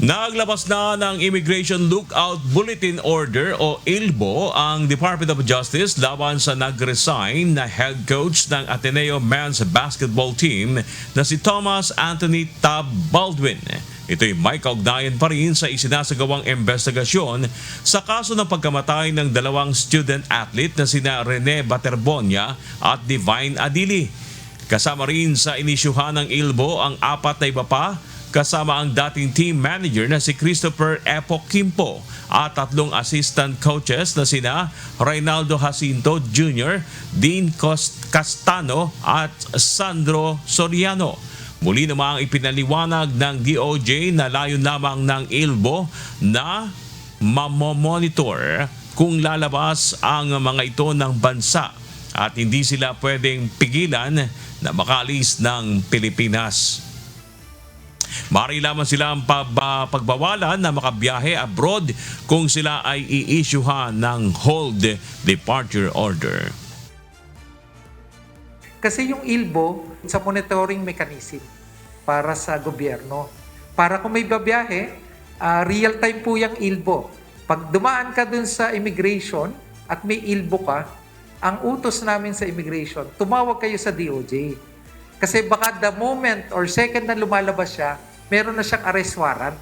Naglabas na ng Immigration Lookout Bulletin Order o ILBO ang Department of Justice laban sa nag-resign na head coach ng Ateneo Men's Basketball Team na si Thomas Anthony Tab Baldwin. Ito'y may kaugnayan pa rin sa isinasagawang investigasyon sa kaso ng pagkamatay ng dalawang student athlete na sina Rene Baterbonia at Divine Adili. Kasama rin sa inisyuhan ng ILBO ang 4 na iba pa, kasama ang dating team manager na si Christopher Epo Quimpo at 3 assistant coaches na sina Reynaldo Jacinto Jr., Dean Castano at Sandro Soriano. Muli namang ipinaliwanag ng DOJ na layon lamang ng ILBO na mamomonitor kung lalabas ang mga ito ng bansa at hindi sila pwedeng pigilan na makalis ng Pilipinas. Maaari lamang sila ang pagbawalan na makabiyahe abroad kung sila ay i-issuehan ng hold departure order. Kasi yung ILBO sa monitoring mechanism para sa gobyerno. Para kung may babiyahe, real time po yung ILBO. Pag dumaan ka dun sa immigration at may ILBO ka, ang utos namin sa immigration, tumawag kayo sa DOJ. Kasi baka the moment or second na lumalabas siya, meron na siyang arrest warrant.